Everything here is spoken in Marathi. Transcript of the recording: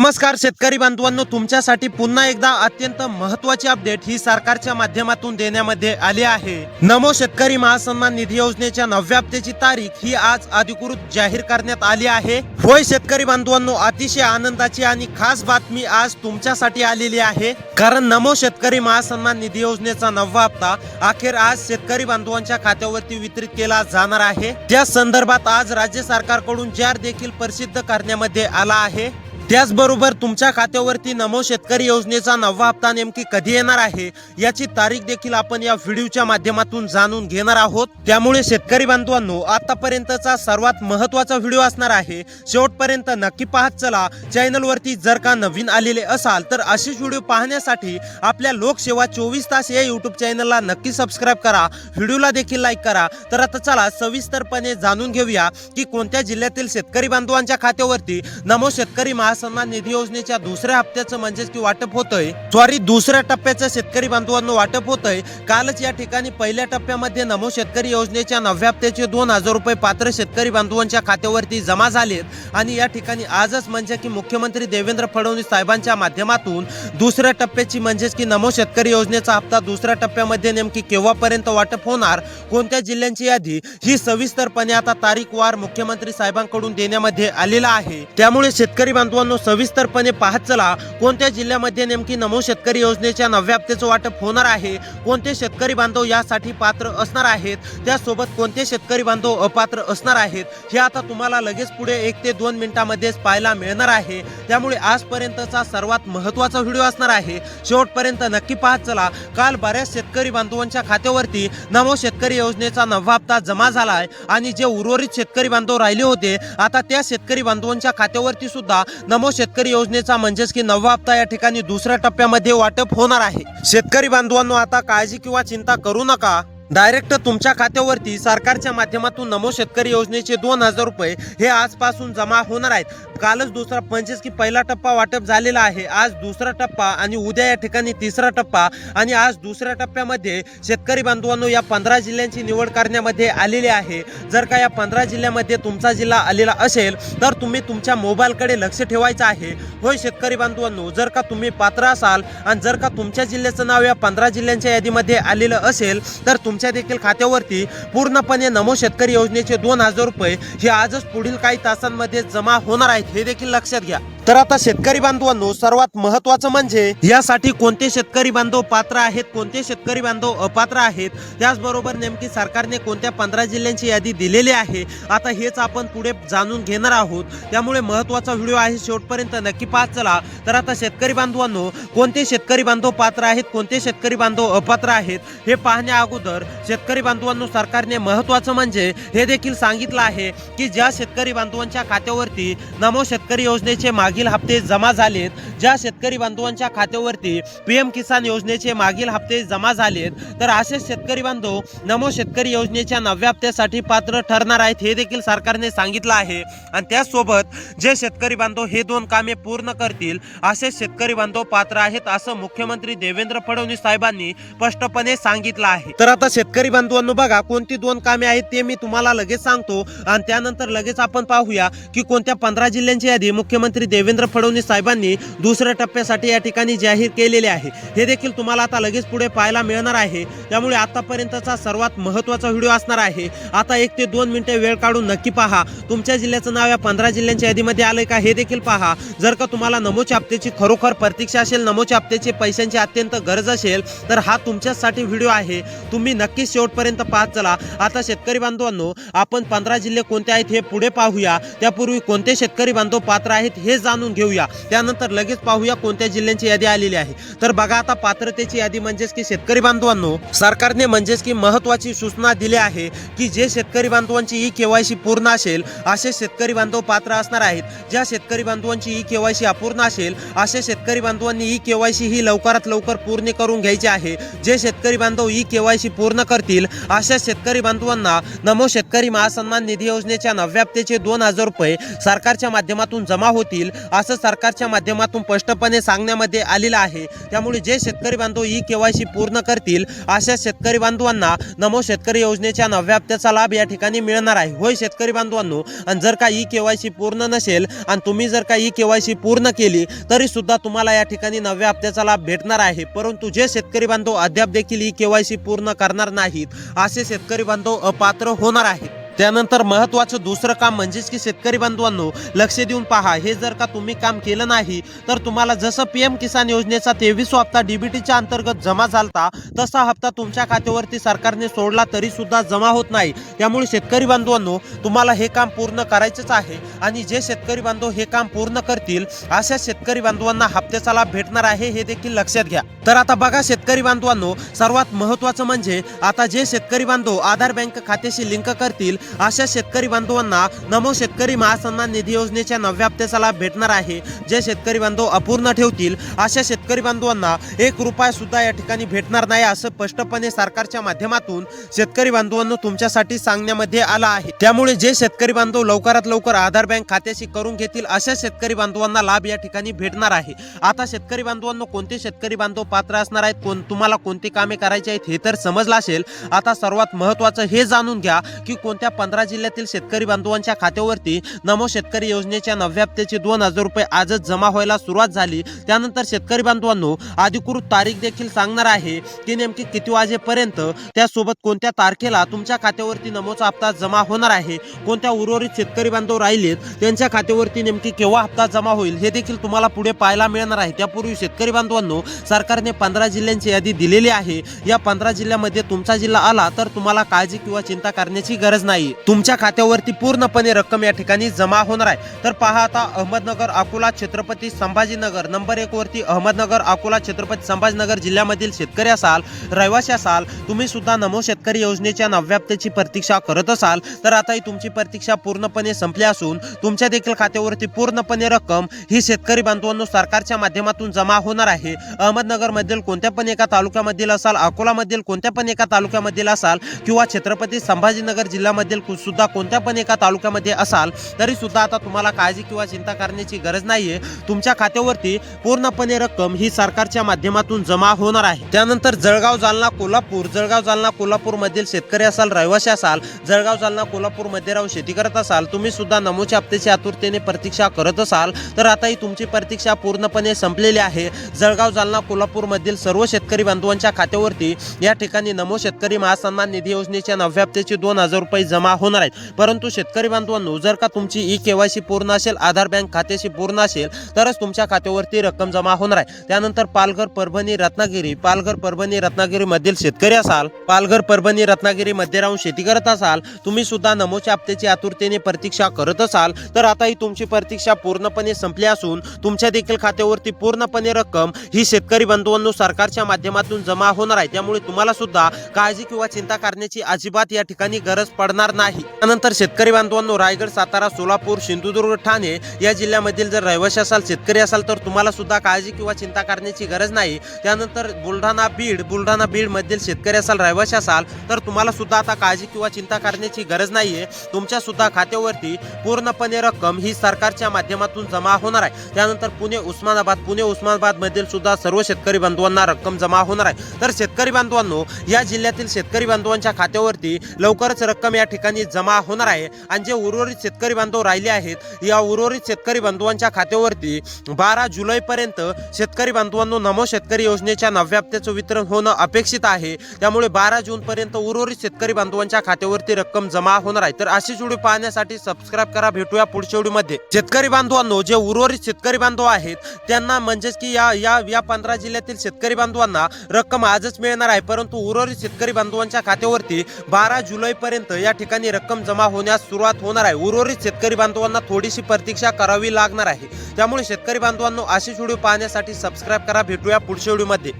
नमस्कार शेतकरी बांधवांनो, तुमच्यासाठी पुन्हा एकदा अत्यंत महत्त्वाची अपडेट ही सरकारच्या माध्यमातून देण्यामध्ये आली आहे। नमो शेतकरी महासन्मान निधी योजनेच्या 9व्या हप्त्याची तारीख ही आज अधिकृत जाहीर करण्यात आली आहे। होय शेतकरी बांधवांनो, अतिशय आनंदाची आणि खास बातमी आज तुमच्यासाठी आलेली आहे, कारण नमो शेतकरी महासन्मान निधी योजनेचा 9वा हप्ता अखेर आज शेतकरी बांधवांच्या खात्यावरती वितरित केला जाणार आहे। त्या संदर्भात आज राज्य सरकारकडून जाहीर देखील प्रसिद्ध करण्यामध्ये आला आहे। त्याचबरोबर तुमच्या खात्यावरती नमो शेतकरी योजनेचा 9वा हप्ता नेमकी कधी येणार आहे याची तारीख देखील आपण या व्हिडिओच्या माध्यमातून जाणून घेणार आहोत। त्यामुळे शेतकरी बांधवांनो, आतापर्यंतचा सर्वात महत्त्वाचा व्हिडिओ असणार आहे, शेवटपर्यंत नक्की पाहत चला। चॅनलवरती जर का नवीन आलेले असाल तर असेच व्हिडिओ पाहण्यासाठी आपल्या लोकसेवा 24 तास या यूट्यूब चॅनलला नक्की सबस्क्राइब करा, व्हिडिओला देखील लाईक करा। तर आता चला सविस्तरपणे जाणून घेऊया की कोणत्या जिल्ह्यातील शेतकरी बांधवांच्या खात्यावरती नमो शेतकरी सन्मान निधी योजनेच्या दुसऱ्या हप्त्याचं म्हणजेच की वाटप होतंय, दुसऱ्या टप्प्याचं शेतकरी बांधवांना वाटप होतंय। कालच या ठिकाणी पहिल्या टप्प्यामध्ये नमो शेतकरी योजनेच्या 9व्या हप्त्याचे 2000 रुपये पात्र शेतकरी बांधवांच्या खात्यावरती जमा झालेत आणि या ठिकाणी आजच म्हणजे की मुख्यमंत्री देवेंद्र फडणवीस साहेबांच्या माध्यमातून दुसऱ्या टप्प्याची म्हणजेच की नमो शेतकरी योजनेचा हप्ता दुसऱ्या टप्प्यामध्ये नेमकी केव्हापर्यंत वाटप होणार, कोणत्या जिल्ह्यांची यादी ही सविस्तरपणे आता तारीखवार मुख्यमंत्री साहेबांकडून देण्यामध्ये आलेला आहे। त्यामुळे शेतकरी बांधवांनो सविस्तरपणे पाहत चला, कोणत्या जिल्ह्यामध्ये नेमकी नमो शेतकरी योजनेच्या 9व्या हप्त्याचं वाटप होणार आहे, कोणते शेतकरी बांधव यासाठी पात्र असणार आहेत, त्यासोबत कोणते शेतकरी बांधव अपात्र असणार आहेत, हे आता तुम्हाला लगेच पुढे 1 ते 2 मिनिटांमध्येच पाहायला मिळणार आहे। त्यामुळे आजपर्यंतचा सर्वात महत्त्वाचा व्हिडिओ असणार आहे, शेवटपर्यंत नक्की पाहत चला। काल बऱ्याच शेतकरी बांधवांच्या खात्यावरती नमो शेतकरी योजनेचा 9वा हप्ता जमा झालाय आणि जे उर्वरित शेतकरी बांधव राहिले होते, आता त्या शेतकरी बांधवांच्या खात्यावरती सुद्धा नमो शेतकरी योजनेचा म्हणजेच की 9वा हप्ता या ठिकाणी दुसऱ्या टप्प्यामध्ये वाटप होणार आहे। शेतकरी बांधवांनो, आता काळजी किंवा चिंता करू नका, डायरेक्ट तुमच्या खात्यावरती सरकारच्या माध्यमातून नमो शेतकरी योजनेचे 2000 रुपये हे आजपासून जमा होणार आहेत। कालच दुसरा म्हणजेच की पहिला टप्पा वाटप झालेला आहे, आज दुसरा टप्पा आणि उद्या या ठिकाणी तिसरा टप्पा आणि आज दुसऱ्या टप्प्यामध्ये शेतकरी बांधवांनो या 15 जिल्ह्यांची निवड करण्यामध्ये आलेली आहे। जर का या 15 जिल्ह्यामध्ये तुमचा जिल्हा आलेला असेल तर तुम्ही तुमच्या मोबाईलकडे लक्ष ठेवायचं आहे। होय शेतकरी बांधवांनो, जर का तुम्ही पात्र असाल आणि जर का तुमच्या जिल्ह्याचं नाव या 15 जिल्ह्यांच्या यादीमध्ये आलेलं असेल तर तुमच्या देखील खात्यावरती पूर्णपणे नमो शेतकरी योजनेचे 2000 रुपये हे आजच पुढील काही तासांमध्ये जमा होणार आहेत, हे देखील लक्षात घ्या। तर आता शेतकरी बांधवांनो, सर्वात महत्त्वाचं म्हणजे यासाठी कोणते शेतकरी बांधव पात्र आहेत, कोणते शेतकरी बांधव अपात्र आहेत, त्याचबरोबर नेमकी सरकारने कोणत्या 15 जिल्ह्यांची यादी दिलेली आहे, आता हेच आपण पुढे जाणून घेणार आहोत। त्यामुळे महत्त्वाचा व्हिडिओ आहे, शेवटपर्यंत नक्की पाहत चला। तर आता शेतकरी बांधवांनो, कोणते शेतकरी बांधव पात्र आहेत, कोणते शेतकरी बांधव अपात्र आहेत हे पाहण्या अगोदर शेतकरी बांधवांनो, सरकारने महत्त्वाचं म्हणजे हे देखील सांगितलं आहे की ज्या शेतकरी बांधवांच्या खात्यावरती नमो शेतकरी योजनेचे मागील हप्ते जमा झालेत, ज्या शेतकरी बांधवांच्या खात्यावरती पीएम किसान योजनेचे मागील हप्ते जमा झालेत, तर असे शेतकरी बांधव नमो शेतकरी योजनेच्या 9व्या हप्त्यासाठी पात्र ठरणार आहेत, हे देखील सरकारने सांगितलं आहे। आणि त्याचसोबत जे शेतकरी बांधव हे 2 कामे पूर्ण करतील असे शेतकरी बांधव पात्र आहेत, असं मुख्यमंत्री देवेंद्र फडणवीस साहेबांनी स्पष्टपणे सांगितलं आहे। तर आता शेतकरी बांधवांनो बघा, कोणती 2 कामे आहेत ते मी तुम्हाला लगेच सांगतो आणि त्यानंतर लगेच आपण पाहूया की कोणत्या 15 जिल्ह्यांची यादी मुख्यमंत्री देवेंद्र फडणवीस साहेबांनी दुसऱ्या टप्प्यासाठी या ठिकाणी जाहीर केलेले आहे, हे देखील तुम्हाला आता लगेच पुढे पाहायला मिळणार आहे। त्यामुळे आतापर्यंतचा सर्वात महत्त्वाचा व्हिडिओ असणार आहे। आता 1 ते 2 मिनिटे वेळ काढून नक्की पहा, तुमच्या जिल्ह्याचं नाव या 15 जिल्ह्यांच्या यादीमध्ये आलंय का हे देखील पहा। जर का तुम्हाला नमोच्या हप्त्याची खरोखर प्रतीक्षा असेल, नमोच्या हप्त्याचे पैशांची अत्यंत गरज असेल तर हा तुमच्यासाठी व्हिडिओ आहे, तुम्ही नक्कीच शेवटपर्यंत पाहत चला। आता शेतकरी बांधवांनो, आपण 15 जिल्हे कोणते आहेत हे पुढे पाहूया, त्यापूर्वी कोणते शेतकरी बांधव पात्र आहेत हे जाणून घेऊया, त्यानंतर लगेच पाहूया कोणत्या जिल्ह्यांची यादी आलेली आहे। तर बघा, आता पात्रतेची यादी म्हणजेच की शेतकरी बांधवांनो, सरकारने म्हणजेच की महत्त्वाची सूचना दिली आहे की जे शेतकरी बांधवांची ई-केवायसी पूर्ण असेल असे शेतकरी बांधव पात्र असणार आहेत। ज्या शेतकरी बांधवांची ई-केवायसी अपूर्ण असेल असे शेतकरी बांधवांनी ई-केवायसी ही लवकरात लवकर पूर्ण करून घ्यायची आहे। जे शेतकरी बांधव ई-केवायसी पूर्ण करतील अशा शेतकरी बांधवांना नमो शेतकरी महासन्मान निधी योजनेच्या 9व्या हप्त्याचे 2000 रुपये सरकारच्या माध्यमातून जमा होतील असं सरकारच्या माध्यमातून स्पष्टपणे सांगण्यामध्ये आलेलं आहे। त्यामुळे जे शेतकरी बांधव ई केवायसी पूर्ण करतील अशा शेतकरी बांधवांना नमो शेतकरी योजनेच्या 9व्या हप्त्याचा लाभ या ठिकाणी मिळणार आहे। होय शेतकरी बांधवांनो, आणि जर का ई केवायसी पूर्ण नसेल आणि तुम्ही जर का ई केवायसी पूर्ण केली तरी सुद्धा तुम्हाला या ठिकाणी 9व्या हप्त्याचा लाभ भेटणार आहे। परंतु जे शेतकरी बांधव अद्याप देखील ई केवायसी पूर्ण करणार नाहीत असे शेतकरी बांधव अपात्र होणार आहेत। त्यानंतर महत्त्वाचं दुसरं काम म्हणजेच की शेतकरी बांधवांनो लक्ष देऊन पहा, हे जर का तुम्ही काम केलं नाही तर तुम्हाला जसं पीएम किसान योजनेचा 23वा हप्ता डीबीटीच्या अंतर्गत जमा झालता तसा हप्ता तुमच्या खात्यावरती सरकारने सोडला तरी सुद्धा जमा होत नाही। त्यामुळे शेतकरी बांधवांनो तुम्हाला हे काम पूर्ण करायचंच आहे आणि जे शेतकरी बांधव हे काम पूर्ण करतील अशा शेतकरी बांधवांना हप्त्याचा लाभ भेटणार आहे, हे देखील लक्षात घ्या। तर आता बघा शेतकरी बांधवांनो, सर्वात महत्त्वाचं म्हणजे आता जे शेतकरी बांधव आधार बँक खात्याशी लिंक करतील अशा शेतकरी बांधवांना नमो शेतकरी महासन्मान निधी योजनेच्या 9व्या हप्त्याचा लाभ भेटणार आहे। जे शेतकरी बांधव अपूर्ण ठेवतील अशा शेतकरी बांधवांना 1 रुपया सुद्धा या ठिकाणी भेटणार नाही असं स्पष्टपणे सरकारच्या माध्यमातून शेतकरी बांधवांनो तुमच्यासाठी सांगण्यामध्ये आलं आहे। त्यामुळे जे शेतकरी बांधव लवकरात लवकर आधार बँक खात्याशी करून घेतील अशा शेतकरी बांधवांना लाभ या ठिकाणी भेटणार आहे। आता शेतकरी बांधवांनो कोणते शेतकरी बांधव पात्र असणार आहेत, तुम्हाला कोणती कामे करायची आहेत हे तर समजलं असेल। आता सर्वात महत्त्वाचं हे जाणून घ्या की कोणत्या 15 जिल्ह्यातील शेतकरी बांधवांच्या खात्यावरती नमो शेतकरी योजनेच्या 9व्या हप्त्याचे 2000 रुपये आजच जमा व्हायला सुरुवात झाली। त्यानंतर शेतकरी बांधवांनो अधिकृत तारीख देखील सांगणार आहे की नेमकी किती वाजेपर्यंत, त्यासोबत कोणत्या तारखेला तुमच्या खात्यावरती नमोचा हप्ता जमा होणार आहे, कोणत्या उर्वरित शेतकरी बांधव राहिलेत त्यांच्या खात्यावरती नेमकी केव्हा हप्ता जमा होईल हे देखील तुम्हाला पुढे पाहायला मिळणार आहे। त्यापूर्वी शेतकरी बांधवांनो सरकारने 15 जिल्ह्यांची यादी दिलेली आहे। या 15 जिल्ह्यामध्ये तुमचा जिल्हा आला तर तुम्हाला काळजी किंवा चिंता करण्याची गरज नाही, तुमच्या खात्यावरती पूर्णपणे रक्कम या ठिकाणी जमा होणार आहे। तर पहा आता अहमदनगर, अकोला, छत्रपती संभाजीनगर नंबर 1 वरती अहमदनगर, अकोला, छत्रपती संभाजीनगर जिल्ह्यामधील शेतकरी असाल, रहिवासी असाल, तुम्ही सुद्धा नमो शेतकरी योजनेच्या 9व्या हप्त्याची प्रतीक्षा करत असाल तर आता ही तुमची प्रतीक्षा पूर्णपणे संपली असून तुमच्या देखील खात्यावरती पूर्णपणे रक्कम ही शेतकरी बांधवांनो सरकारच्या माध्यमातून जमा होणार आहे। अहमदनगर मधील कोणत्या पण एका तालुक्यामधील असाल, अकोला मधील कोणत्या पण एका तालुक्यामधील असाल किंवा छत्रपती संभाजीनगर जिल्ह्यामधील सुद्धा कोणत्या पण एका तालुक्यामध्ये असाल तरी सुद्धा आता तुम्हाला काळजी किंवा चिंता करण्याची गरज नाहीये, तुमच्या खात्यावरती पूर्णपणे रक्कम ही सरकारच्या माध्यमातून जमा होणार आहे। त्यानंतर जळगाव, जालना, कोल्हापूर, जळगाव, जालना, कोल्हापूर मधील शेतकरी असाल, रहिवासी असाल, जळगाव, जालना, कोल्हापूर मध्ये राहून शेती करत असाल, तुम्ही सुद्धा नमोच्या हप्त्याची आतुरतेने प्रतीक्षा करत असाल तर आता ही तुमची प्रतीक्षा पूर्णपणे संपलेली आहे। जळगाव, जालना, कोल्हापूर मधील सर्व शेतकरी बांधवांच्या खात्यावरती या ठिकाणी नमो शेतकरी महासन्मान निधी योजनेच्या 9व्या हप्त्याचे 2000 रुपये जमा होणार आहेत। परंतु शेतकरी बांधवांनो जर का तुमची ई केवायसी पूर्ण असेल, आधार बँक खात्याशी पूर्ण असेल तरच तुमच्या खात्यावरती रक्कम जमा होणार आहे। त्यानंतर पालघर, परभणी, रत्नागिरी, पालघर, परभणी, रत्नागिरी मधील शेतकरी असाल, पालघर, परभणी, रत्नागिरी मध्ये राहून शेती करत असाल, तुम्ही सुद्धा नमोच्या हप्त्याची आतुरतेने प्रतीक्षा करत असाल तर आता ही तुमची प्रतीक्षा पूर्णपणे संपली असून तुमच्या देखील खात्यावरती पूर्णपणे रक्कम ही शेतकरी बांधवांनो सरकारच्या माध्यमातून जमा होणार आहे। त्यामुळे तुम्हाला सुद्धा काळजी किंवा चिंता करण्याची अजिबात या ठिकाणी गरज पडणार नाही। त्यानंतर शेतकरी बांधवांनो रायगड, सातारा, सोलापूर, सिंधुदुर्ग, ठाणे या जिल्ह्यामधील जर रहिवासी असाल, शेतकरी असाल तर तुम्हाला सुद्धा काळजी किंवा चिंता करण्याची गरज नाही। त्यानंतर बुलढाणा, बीड मधील शेतकरी असाल, रहिवासी असाल तर तुम्हाला सुद्धा आता काळजी किंवा चिंता करण्याची गरज नाहीये, तुमच्या सुद्धा खात्यावरती पूर्णपणे रक्कम ही सरकारच्या माध्यमातून जमा होणार आहे। त्यानंतर पुणे, उस्मानाबाद मधील सुद्धा सर्व शेतकरी बांधवांना रक्कम जमा होणार आहे। तर शेतकरी बांधवांनो या जिल्ह्यातील शेतकरी बांधवांच्या खात्यावरती लवकरच रक्कम या ठिकाणी जमा होणार आहे आणि जे उर्वरित शेतकरी बांधव राहिले आहेत या उर्वरित शेतकरी बांधवांच्या खात्यावरती 12 जुलै पर्यंत शेतकरी बांधवांनो नमो शेतकरी योजनेच्या 9व्या हप्त्याचं वितरण होणं अपेक्षित आहे। त्यामुळे 12 जून पर्यंत उर्वरित शेतकरी बांधवांच्या खात्यावरती रक्कम जमा होणार आहे। तर अशी व्हिडिओ पाहण्यासाठी सबस्क्राइब करा। भेटूया पुढच्या व्हिडिओमध्ये। शेतकरी बांधवांनो जे उर्वरित शेतकरी बांधव आहेत त्यांना म्हणजेच की या 15 जिल्ह्यातील शेतकरी बांधवांना रक्कम आजच मिळणार आहे, परंतु उर्वरित शेतकरी बांधवांच्या खात्यावरती 12 जुलै पर्यंत या ठिकाणी रक्कम जमा होण्यास सुरुवात होणार आहे। उर्वरित शेतकरी बांधवांना थोडीशी प्रतीक्षा करावी लागणार आहे। त्यामुळे शेतकरी बांधवांनो अशी व्हिडिओ पाहण्यासाठी सबस्क्राइब करा। भेटूया पुढच्या व्हिडिओमध्ये।